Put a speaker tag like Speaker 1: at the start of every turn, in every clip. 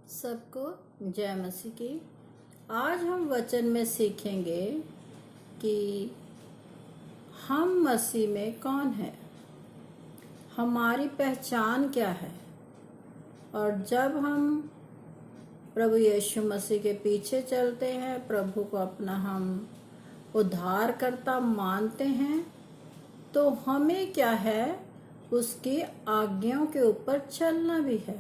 Speaker 1: सबको जय मसीह की। आज हम वचन में सीखेंगे कि हम मसीह में कौन है, हमारी पहचान क्या है। और जब हम प्रभु यीशु मसीह के पीछे चलते हैं, प्रभु को अपना हम उद्धारकर्ता मानते हैं, तो हमें क्या है, उसकी आज्ञाओं के ऊपर चलना भी है।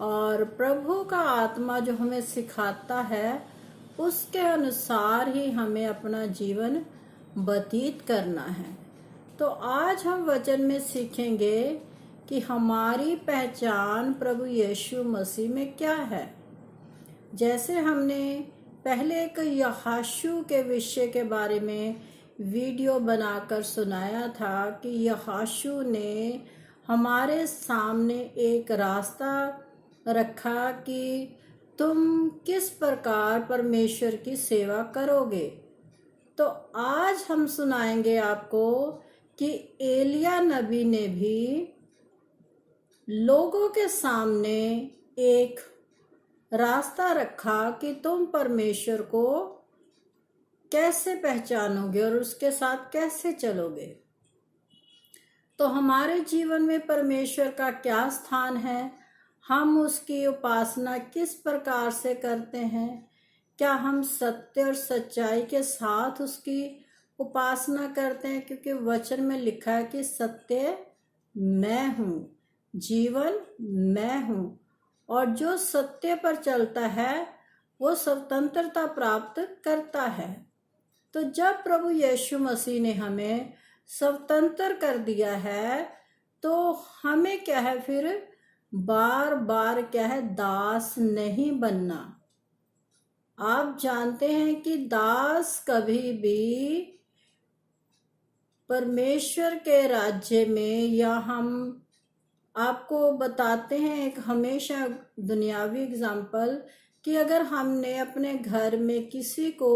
Speaker 1: और प्रभु का आत्मा जो हमें सिखाता है, उसके अनुसार ही हमें अपना जीवन व्यतीत करना है। तो आज हम वचन में सीखेंगे कि हमारी पहचान प्रभु यीशु मसीह में क्या है। जैसे हमने पहले एक यहोशू के विषय के बारे में वीडियो बनाकर सुनाया था कि यहोशू ने हमारे सामने एक रास्ता रखा कि तुम किस प्रकार परमेश्वर की सेवा करोगे। तो आज हम सुनाएंगे आपको कि एलिया नबी ने भी लोगों के सामने एक रास्ता रखा कि तुम परमेश्वर को कैसे पहचानोगे और उसके साथ कैसे चलोगे। तो हमारे जीवन में परमेश्वर का क्या स्थान है, हम उसकी उपासना किस प्रकार से करते हैं, क्या हम सत्य और सच्चाई के साथ उसकी उपासना करते हैं। क्योंकि वचन में लिखा है कि सत्य मैं हूँ, जीवन मैं हूँ, और जो सत्य पर चलता है वो स्वतंत्रता प्राप्त करता है। तो जब प्रभु यीशु मसीह ने हमें स्वतंत्र कर दिया है, तो हमें क्या है, फिर बार बार क्या है, दास नहीं बनना। आप जानते हैं कि दास कभी भी परमेश्वर के राज्य में, या हम आपको बताते हैं एक हमेशा दुनियावी एग्जाम्पल, कि अगर हमने अपने घर में किसी को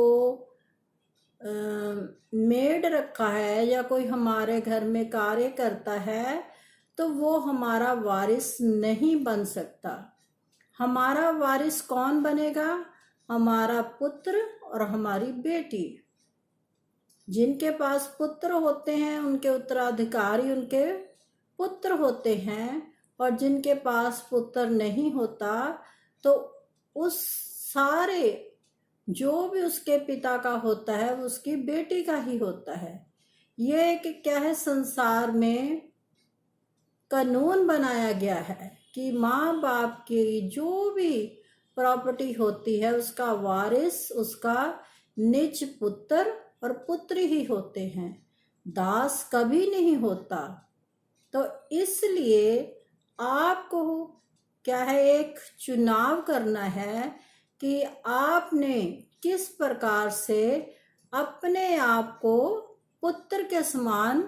Speaker 1: मेड रखा है या कोई हमारे घर में कार्य करता है, तो वो हमारा वारिस नहीं बन सकता। हमारा वारिस कौन बनेगा? हमारा पुत्र और हमारी बेटी। जिनके पास पुत्र होते हैं उनके उत्तराधिकारी उनके पुत्र होते हैं, और जिनके पास पुत्र नहीं होता तो उस सारे जो भी उसके पिता का होता है वो उसकी बेटी का ही होता है। ये एक क्या है, संसार में कानून बनाया गया है कि माँ बाप की जो भी प्रॉपर्टी होती है उसका वारिस उसका निज पुत्र और पुत्री ही होते हैं, दास कभी नहीं होता। तो इसलिए आपको क्या है, एक चुनाव करना है कि आपने किस प्रकार से अपने आप को पुत्र के समान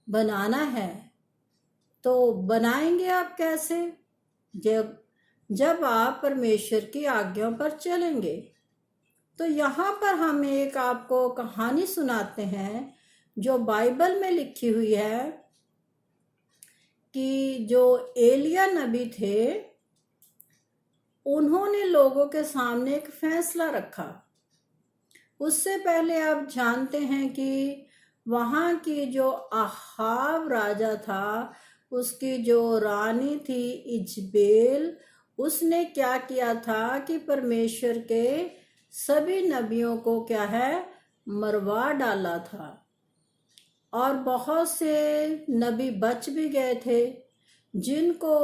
Speaker 1: बनाना है। तो बनाएंगे आप कैसे? जब आप परमेश्वर की आज्ञाओं पर चलेंगे। तो यहाँ पर हम एक आपको कहानी सुनाते हैं जो बाइबल में लिखी हुई है कि जो एलिया नबी थे, उन्होंने लोगों के सामने एक फैसला रखा। उससे पहले आप जानते हैं कि वहाँ की जो अहाब राजा था, उसकी जो रानी थी इजबेल, उसने क्या किया था कि परमेश्वर के सभी नबियों को क्या है, मरवा डाला था। और बहुत से नबी बच भी गए थे, जिनको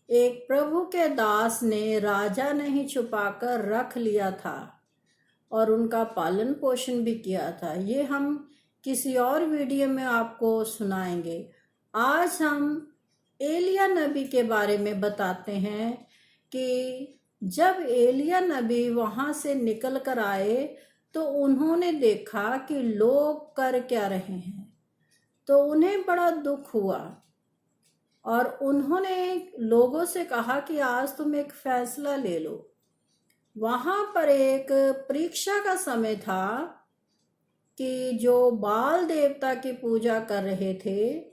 Speaker 1: एक प्रभु के दास ने, राजा ने ही छुपाकर रख लिया था और उनका पालन पोषण भी किया था। ये हम किसी और वीडियो में आपको सुनाएंगे। आज हम एलिया नबी के बारे में बताते हैं कि जब एलिया नबी वहां से निकल कर आए तो उन्होंने देखा कि लोग कर क्या रहे हैं, तो उन्हें बड़ा दुख हुआ और उन्होंने लोगों से कहा कि आज तुम एक फैसला ले लो। वहां पर एक परीक्षा का समय था कि जो बाल देवता की पूजा कर रहे थे,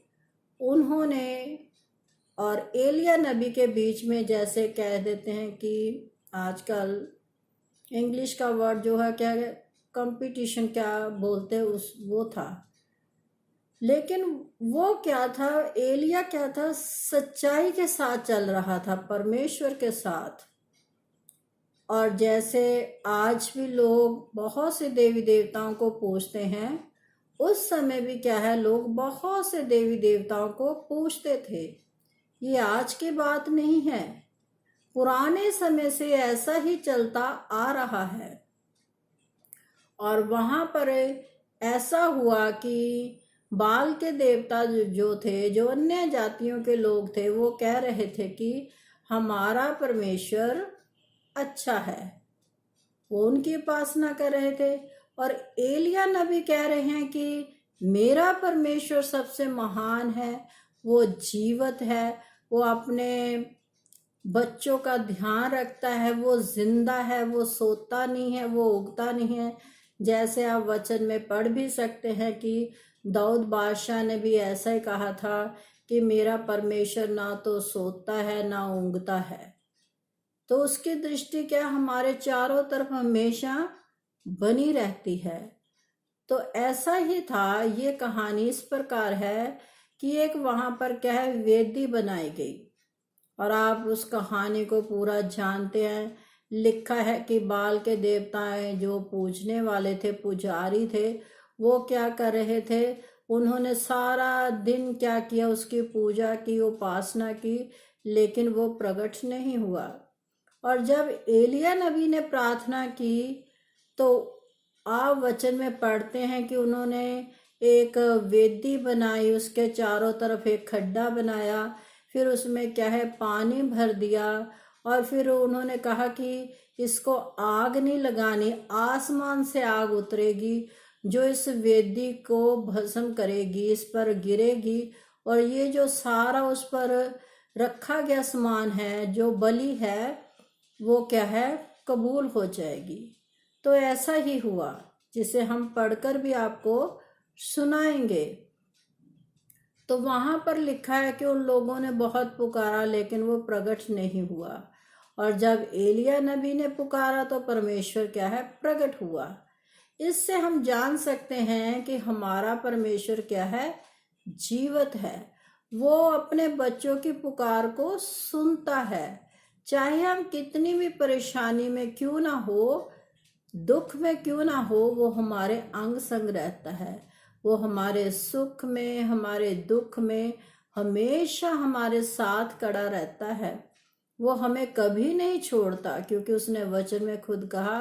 Speaker 1: उन्होंने और एलिया नबी के बीच में, जैसे कह देते हैं कि आजकल इंग्लिश का वर्ड जो है क्या, कंपटीशन क्या बोलते हैं उस, वो था। लेकिन वो क्या था, एलिया क्या था, सच्चाई के साथ चल रहा था, परमेश्वर के साथ। और जैसे आज भी लोग बहुत से देवी देवताओं को पूजते हैं, उस समय भी क्या है, लोग बहुत से देवी देवताओं को पूजते थे। ये आज की बात नहीं है, पुराने समय से ऐसा ही चलता आ रहा है। और वहां पर ऐसा हुआ कि बाल के देवता जो थे, जो अन्य जातियों के लोग थे, वो कह रहे थे कि हमारा परमेश्वर अच्छा है, वो उनकी उपासना कर रहे थे। और एलिया नबी कह रहे हैं कि मेरा परमेश्वर सबसे महान है, वो जीवित है, वो अपने बच्चों का ध्यान रखता है, वो जिंदा है, वो सोता नहीं है, वो उगता नहीं है। जैसे आप वचन में पढ़ भी सकते हैं कि दाऊद बादशाह ने भी ऐसा ही कहा था कि मेरा परमेश्वर ना तो सोता है ना ऊँघता है। तो उसकी दृष्टि क्या, हमारे चारों तरफ हमेशा बनी रहती है। तो ऐसा ही था, ये कहानी इस प्रकार है कि एक वहां पर क्या है, वेदी बनाई गई। और आप उस कहानी को पूरा जानते हैं। लिखा है कि बाल के देवताएं जो पूजने वाले थे, पुजारी थे, वो क्या कर रहे थे, उन्होंने सारा दिन क्या किया, उसकी पूजा की, उपासना की, लेकिन वो प्रकट नहीं हुआ। और जब एलिया नबी ने प्रार्थना की तो आप वचन में पढ़ते हैं कि उन्होंने एक वेदी बनाई, उसके चारों तरफ एक खड्डा बनाया, फिर उसमें क्या है, पानी भर दिया। और फिर उन्होंने कहा कि इसको आग नहीं लगानी, आसमान से आग उतरेगी जो इस वेदी को भस्म करेगी, इस पर गिरेगी, और ये जो सारा उस पर रखा गया सामान है, जो बलि है, वो क्या है, कबूल हो जाएगी। तो ऐसा ही हुआ, जिसे हम पढ़कर भी आपको सुनाएंगे। तो वहां पर लिखा है कि उन लोगों ने बहुत पुकारा, लेकिन वो प्रकट नहीं हुआ। और जब एलिया नबी ने पुकारा तो परमेश्वर क्या है, प्रकट हुआ। इससे हम जान सकते हैं कि हमारा परमेश्वर क्या है, जीवित है। वो अपने बच्चों की पुकार को सुनता है, चाहे हम कितनी भी परेशानी में क्यों ना हो, दुख में क्यों ना हो, वो हमारे अंग संग रहता है। वो हमारे सुख में, हमारे दुख में हमेशा हमारे साथ खड़ा रहता है। वो हमें कभी नहीं छोड़ता, क्योंकि उसने वचन में खुद कहा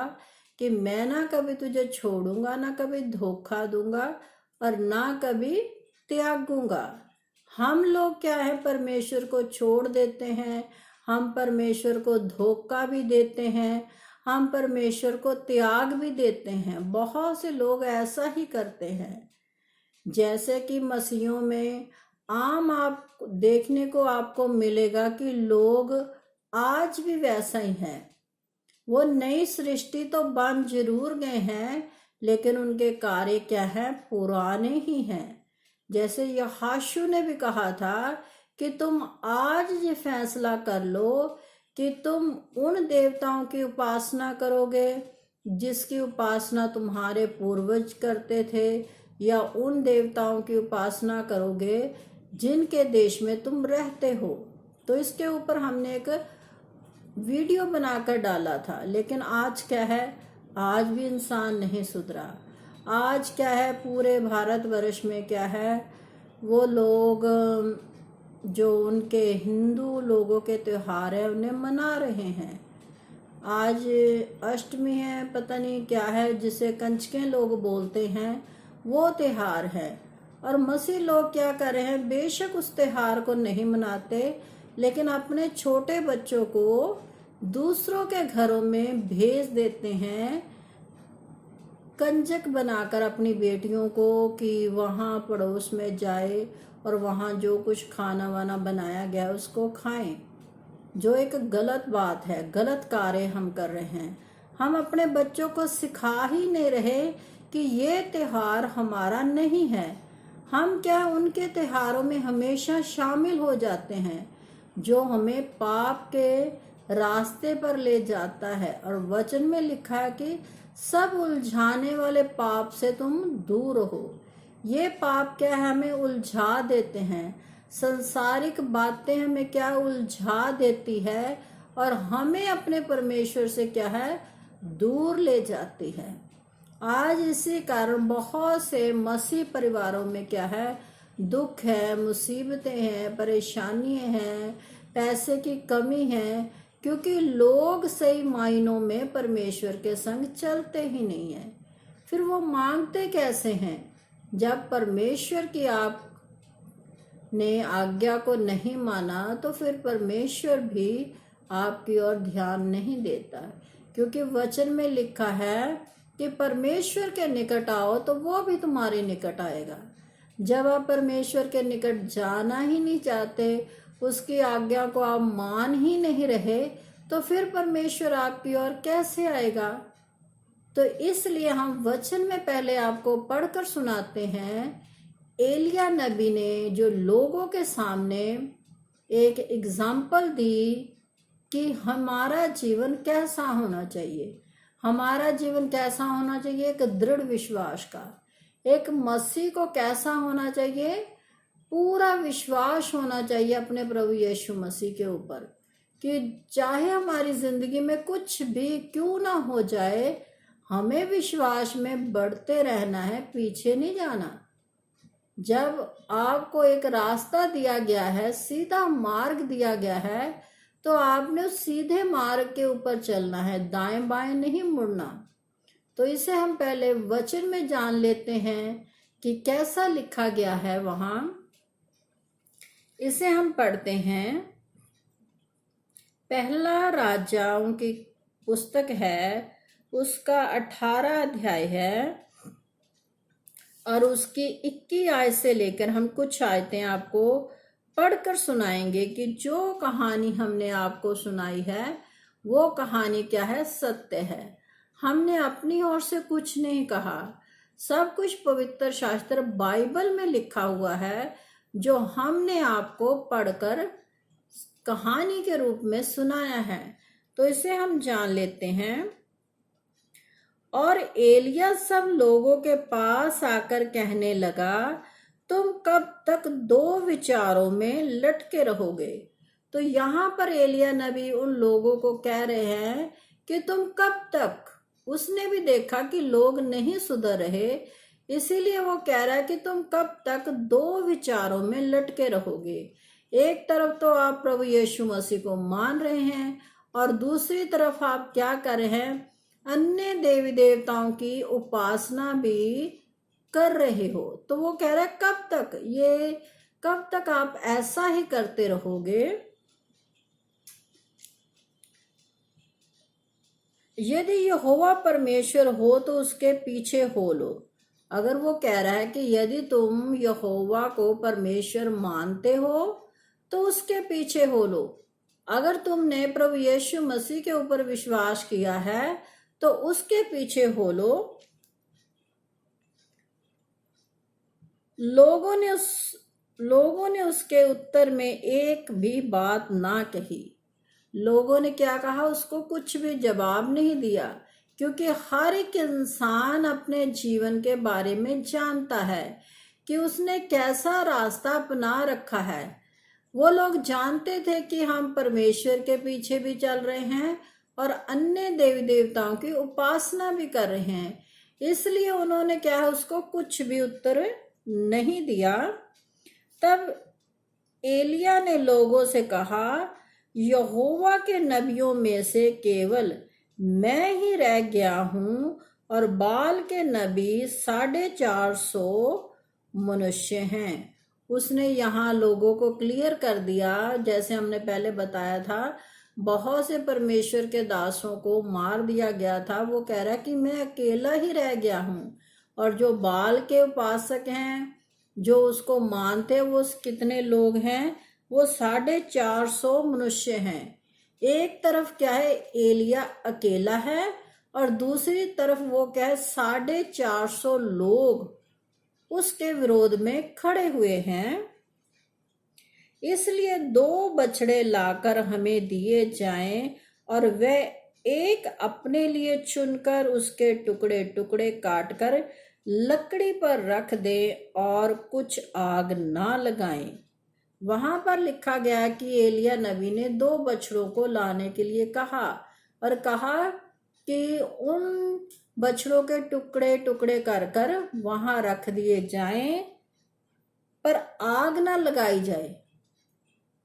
Speaker 1: कि मैं ना कभी तुझे छोड़ूंगा, ना कभी धोखा दूंगा, और ना कभी त्यागूंगा। हम लोग क्या है, परमेश्वर को छोड़ देते हैं, हम परमेश्वर को धोखा भी देते हैं, हम परमेश्वर को त्याग भी देते हैं। बहुत से लोग ऐसा ही करते हैं। जैसे कि मसीहों में आम आप देखने को आपको मिलेगा कि लोग आज भी वैसा ही हैं। वो नई सृष्टि तो बन जरूर गए हैं, लेकिन उनके कार्य क्या है, पुराने ही हैं। जैसे यहोशू ने भी कहा था कि तुम आज ये फैसला कर लो कि तुम उन देवताओं की उपासना करोगे जिसकी उपासना तुम्हारे पूर्वज करते थे, या उन देवताओं की उपासना करोगे जिनके देश में तुम रहते हो। तो इसके ऊपर हमने एक वीडियो बनाकर डाला था। लेकिन आज क्या है, आज भी इंसान नहीं सुधरा। आज क्या है, पूरे भारतवर्ष में क्या है, वो लोग जो उनके हिंदू लोगों के त्योहार है उन्हें मना रहे हैं। आज अष्टमी है, पता नहीं क्या है, जिसे कंचके लोग बोलते हैं, वो त्योहार है। और मसीह लोग क्या कर रहे हैं, बेशक उस त्योहार को नहीं मनाते, लेकिन अपने छोटे बच्चों को दूसरों के घरों में भेज देते हैं, कंजक बनाकर अपनी बेटियों को, कि वहाँ पड़ोस में जाए और वहाँ जो कुछ खाना वाना बनाया गया उसको खाएं, जो एक गलत बात है, गलत कार्य हम कर रहे हैं। हम अपने बच्चों को सिखा ही नहीं रहे कि ये त्योहार हमारा नहीं है। हम क्या उनके त्योहारों में हमेशा शामिल हो जाते हैं, जो हमें पाप के रास्ते पर ले जाता है। और वचन में लिखा है कि सब उलझाने वाले पाप से तुम दूर हो। ये पाप क्या है, हमें उलझा देते हैं। संसारिक बातें हमें क्या उलझा देती है और हमें अपने परमेश्वर से क्या है, दूर ले जाती है। आज इसी कारण बहुत से मसीह परिवारों में क्या है, दुख है, मुसीबतें हैं, परेशानियां हैं, पैसे की कमी है, क्योंकि लोग सही मायनों में परमेश्वर के संग चलते ही नहीं है। फिर वो मांगते कैसे हैं? जब परमेश्वर की आपने आज्ञा को नहीं माना तो फिर परमेश्वर भी आपकी ओर ध्यान नहीं देता, क्योंकि वचन में लिखा है कि परमेश्वर के निकट आओ तो वो भी तुम्हारे निकट आएगा। जब आप परमेश्वर के निकट जाना ही नहीं चाहते, उसकी आज्ञा को आप मान ही नहीं रहे, तो फिर परमेश्वर आपकी ओर कैसे आएगा? तो इसलिए हम वचन में पहले आपको पढ़कर सुनाते हैं। एलिया नबी ने जो लोगों के सामने एक एग्जाम्पल दी कि हमारा जीवन कैसा होना चाहिए। हमारा जीवन कैसा होना चाहिए? एक दृढ़ विश्वास का। एक मसीह को कैसा होना चाहिए? पूरा विश्वास होना चाहिए अपने प्रभु यीशु मसीह के ऊपर, कि चाहे हमारी जिंदगी में कुछ भी क्यों ना हो जाए, हमें विश्वास में बढ़ते रहना है, पीछे नहीं जाना। जब आपको एक रास्ता दिया गया है, सीधा मार्ग दिया गया है, तो आपने उस सीधे मार्ग के ऊपर चलना है, दाएं बाएं नहीं मुड़ना। तो इसे हम पहले वचन में जान लेते हैं कि कैसा लिखा गया है वहां। इसे हम पढ़ते हैं। पहला राजाओं की पुस्तक है, उसका 18 अध्याय है और उसकी 21 आयत से लेकर हम कुछ आयतें आपको पढ़कर सुनाएंगे कि जो कहानी हमने आपको सुनाई है वो कहानी क्या है, सत्य है। हमने अपनी ओर से कुछ नहीं कहा, सब कुछ पवित्र शास्त्र बाइबल में लिखा हुआ है, जो हमने आपको पढ़कर कहानी के रूप में सुनाया है। तो इसे हम जान लेते हैं। और एलिया सब लोगों के पास आकर कहने लगा, तुम कब तक दो विचारों में लटके रहोगे? तो यहाँ पर एलिया नबी उन लोगों को कह रहे हैं कि तुम कब तक। उसने भी देखा कि लोग नहीं सुधर रहे, इसीलिए वो कह रहा है कि तुम कब तक दो विचारों में लटके रहोगे। एक तरफ तो आप प्रभु यीशु मसीह को मान रहे हैं और दूसरी तरफ आप क्या कर रहे हैं, अन्य देवी देवताओं की उपासना भी कर रहे हो। तो वो कह रहा है कब तक, ये कब तक आप ऐसा ही करते रहोगे? यदि यहोवा परमेश्वर हो तो उसके पीछे हो लो। अगर वो कह रहा है कि यदि तुम यहोवा को परमेश्वर मानते हो तो उसके पीछे हो लो। अगर तुमने प्रभु यीशु मसीह के ऊपर विश्वास किया है तो उसके पीछे हो लो। लोगों ने उसके उत्तर में एक भी बात ना कही। लोगों ने क्या कहा, उसको कुछ भी जवाब नहीं दिया, क्योंकि हर एक इंसान अपने जीवन के बारे में जानता है कि उसने कैसा रास्ता अपना रखा है। वो लोग जानते थे कि हम परमेश्वर के पीछे भी चल रहे हैं और अन्य देवी देवताओं की उपासना भी कर रहे हैं, इसलिए उन्होंने क्या है, उसको कुछ भी उत्तर नहीं दिया। तब एलिया ने लोगों से कहा, यहोवा के नबियों में से केवल मैं ही रह गया हूं और बाल के नबी 450 मनुष्य हैं। उसने यहाँ लोगों को क्लियर कर दिया, जैसे हमने पहले बताया था, बहुत से परमेश्वर के दासों को मार दिया गया था। वो कह रहा है कि मैं अकेला ही रह गया हूँ, और जो बाल के उपासक हैं, जो उसको मानते हैं, वो कितने लोग हैं, वो 450 मनुष्य हैं। एक तरफ क्या है, एलिया अकेला है और दूसरी तरफ वो क्या है, 450 लोग उसके विरोध में खड़े हुए हैं। इसलिए 2 बछड़े लाकर हमें दिए जाएं और वह एक अपने लिए चुनकर उसके टुकड़े टुकड़े काटकर लकड़ी पर रख दे और कुछ आग ना लगाएं। वहां पर लिखा गया कि एलिया नबी ने 2 बछड़ों को लाने के लिए कहा और कहा कि उन बछड़ों के टुकड़े टुकड़े कर कर वहां रख दिए जाएं, पर आग ना लगाई जाए।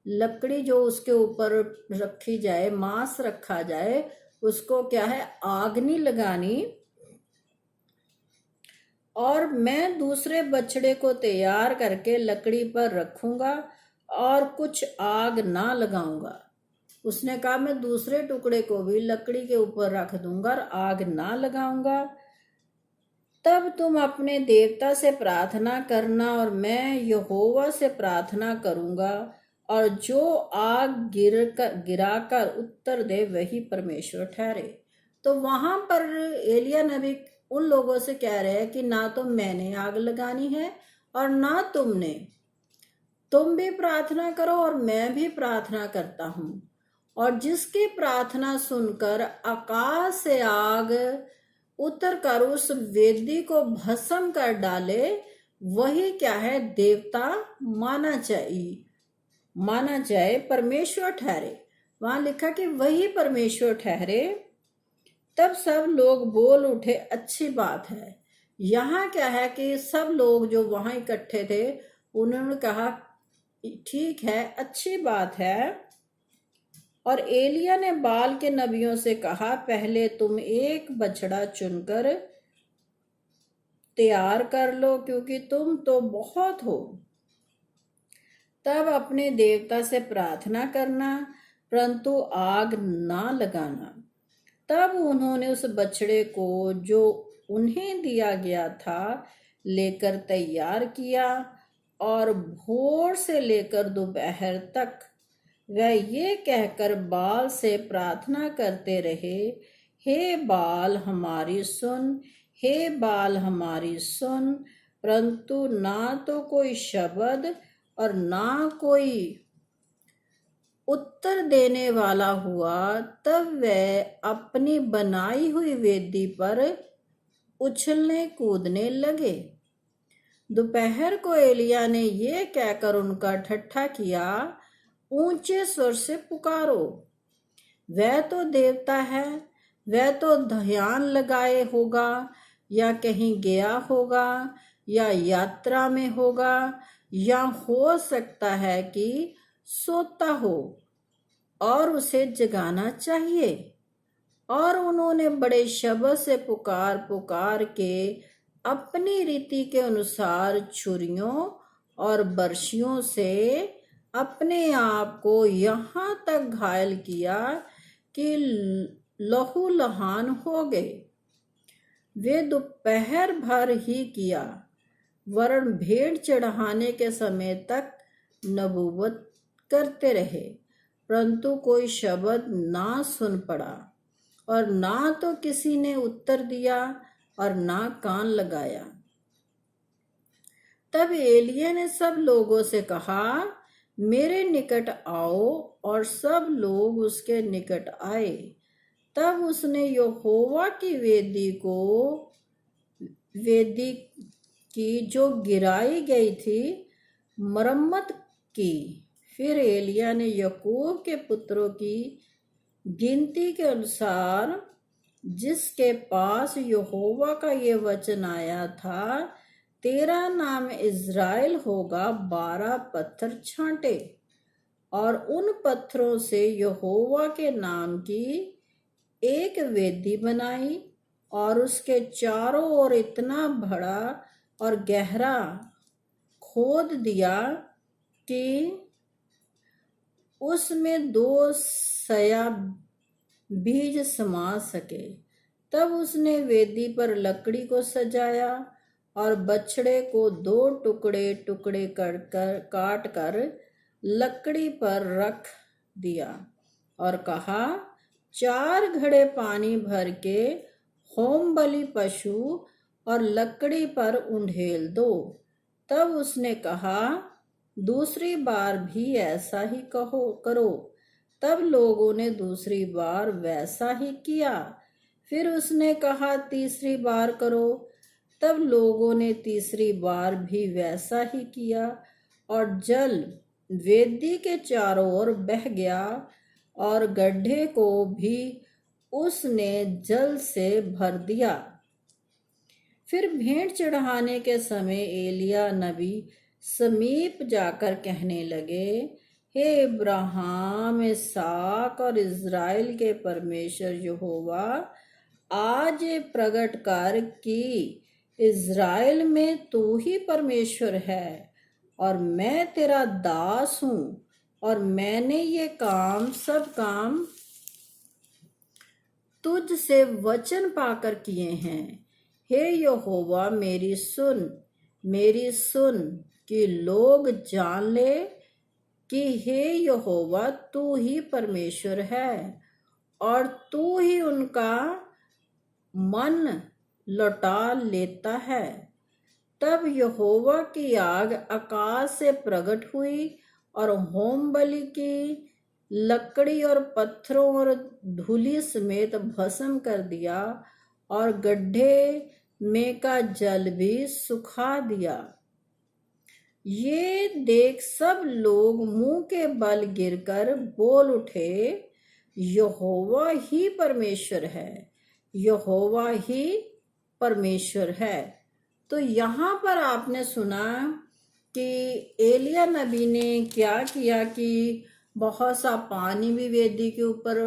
Speaker 1: लकड़ी जो उसके ऊपर रखी जाए, मांस रखा जाए, उसको क्या है, आग नहीं लगानी। और मैं दूसरे बछड़े को तैयार करके लकड़ी पर रखूंगा और कुछ आग ना लगाऊंगा। उसने कहा मैं दूसरे टुकड़े को भी लकड़ी के ऊपर रख दूंगा और आग ना लगाऊंगा। तब तुम अपने देवता से प्रार्थना करना और मैं यहोवा से प्रार्थना करूंगा, और जो आग गिराकर उत्तर दे वही परमेश्वर ठहरे। तो वहां पर एलिया नबी उन लोगों से कह रहे हैं कि ना तो मैंने आग लगानी है और ना तुमने। तुम भी प्रार्थना करो और मैं भी प्रार्थना करता हूं, और जिसकी प्रार्थना सुनकर आकाश से आग उतर कर उस वेदी को भस्म कर डाले, वही क्या है, देवता माना जाए, परमेश्वर ठहरे। वहां लिखा कि वही परमेश्वर ठहरे। तब सब लोग बोल उठे, अच्छी बात है। यहाँ क्या है कि सब लोग जो वहां इकट्ठे थे उन्होंने कहा ठीक है, अच्छी बात है। और एलिया ने बाल के नबियों से कहा, पहले तुम एक बछड़ा चुनकर तैयार कर लो, क्योंकि तुम तो बहुत हो। तब अपने देवता से प्रार्थना करना, परंतु आग ना लगाना। तब उन्होंने उस बछड़े को जो उन्हें दिया गया था लेकर तैयार किया, और भोर से लेकर दोपहर तक वह ये कहकर बाल से प्रार्थना करते रहे, हे बाल हमारी सुन, हे बाल हमारी सुन। परंतु ना तो कोई शब्द और ना कोई उत्तर देने वाला हुआ। तब वह अपनी बनाई हुई वेदी पर उछलने कूदने लगे। दोपहर को एलिया ने ये कहकर उनका ठट्ठा किया, ऊंचे स्वर से पुकारो, वह तो देवता है, वह तो ध्यान लगाए होगा, या कहीं गया होगा, या यात्रा में होगा, या हो सकता है कि सोता हो और उसे जगाना चाहिए। और उन्होंने बड़े शब्द से पुकार पुकार के अपनी रीति के अनुसार छुरियों और बर्शियों से अपने आप को यहाँ तक घायल किया कि लहू लहान हो गए। वे दोपहर भर ही किया, वरन भेंट चढ़ाने के समय तक नबूवत करते रहे, परंतु कोई शब्द ना सुन पड़ा, और ना तो किसी ने उत्तर दिया और ना कान लगाया। तब एलिया ने सब लोगों से कहा, मेरे निकट आओ, और सब लोग उसके निकट आए। तब उसने यहोवा की वेदी की जो गिराई गई थी मरम्मत की। फिर एलिया ने याकूब के पुत्रों की गिनती के अनुसार, जिसके पास यहोवा का ये वचन आया था, तेरा नाम इज़राइल होगा, 12 पत्थर छांटे, और उन पत्थरों से यहोवा के नाम की एक वेदी बनाई, और उसके चारों ओर इतना बड़ा और गहरा खोद दिया कि उसमें 2 सया बीज समा सके। तब उसने वेदी पर लकड़ी को सजाया और बछड़े को 2 टुकड़े टुकड़े काट कर लकड़ी पर रख दिया, और कहा, 4 घड़े पानी भर के होम बलि पशु और लकड़ी पर उंडेल दो। तब उसने कहा, दूसरी बार भी ऐसा ही करो। तब लोगों ने दूसरी बार वैसा ही किया। फिर उसने कहा, तीसरी बार करो। तब लोगों ने तीसरी बार भी वैसा ही किया, और जल वेदी के चारों ओर बह गया, और गड्ढे को भी उसने जल से भर दिया। फिर भेंट चढ़ाने के समय एलिया नबी समीप जाकर कहने लगे, हे अब्राहम, इसहाक और इज़राइल के परमेश्वर यहोवा, आज ये प्रगट कर कि इज़राइल में तू ही परमेश्वर है, और मैं तेरा दास हूँ, और मैंने ये सब काम तुझ से वचन पाकर किए हैं। हे यहोवा, मेरी सुन कि लोग जान ले कि हे यहोवा, तू ही परमेश्वर है, और तू ही उनका मन लौटा लेता है। तब यहोवा की आग आकाश से प्रकट हुई और होम बलि की लकड़ी और पत्थरों और धूलि समेत भस्म कर दिया, और गड्ढे में का जल भी सुखा दिया। ये देख सब लोग मुंह के बल गिरकर बोल उठे, यहोवा ही परमेश्वर है, यहोवा ही परमेश्वर है। तो यहाँ पर आपने सुना कि एलिया नबी ने क्या किया कि बहुत सा पानी भी वेदी के ऊपर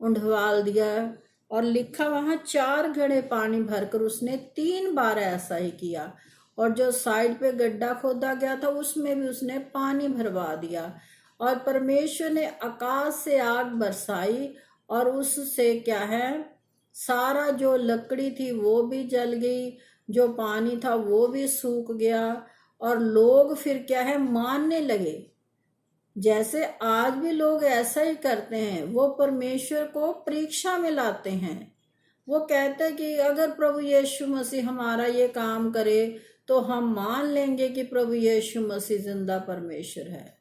Speaker 1: उंडवाल दिया, और लिखा वहाँ 4 घड़े पानी भरकर उसने 3 बार ऐसा ही किया, और जो साइड पे गड्ढा खोदा गया था उसमें भी उसने पानी भरवा दिया, और परमेश्वर ने आकाश से आग बरसाई, और उससे क्या है, सारा जो लकड़ी थी वो भी जल गई, जो पानी था वो भी सूख गया, और लोग फिर क्या है, मानने लगे। जैसे आज भी लोग ऐसा ही करते हैं, वो परमेश्वर को परीक्षा में लाते हैं। वो कहते हैं कि अगर प्रभु यीशु मसीह हमारा ये काम करे तो हम मान लेंगे कि प्रभु यीशु मसीह जिंदा परमेश्वर है।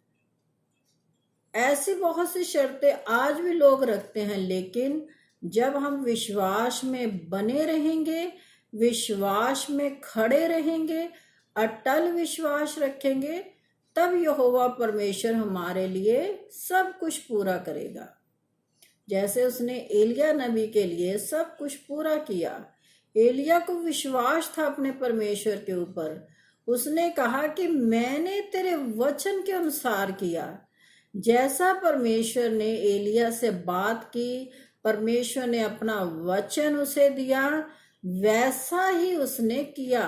Speaker 1: ऐसी बहुत सी शर्तें आज भी लोग रखते हैं, लेकिन जब हम विश्वास में बने रहेंगे, विश्वास में खड़े रहेंगे, अटल विश्वास रखेंगे, तब यहोवा परमेश्वर हमारे लिए सब कुछ पूरा करेगा। जैसे उसने एलिया नबी के लिए सब कुछ पूरा किया। एलिया को विश्वास था अपने परमेश्वर के ऊपर। उसने कहा कि मैंने तेरे वचन के अनुसार किया। जैसा परमेश्वर ने एलिया से बात की, परमेश्वर ने अपना वचन उसे दिया, वैसा ही उसने किया।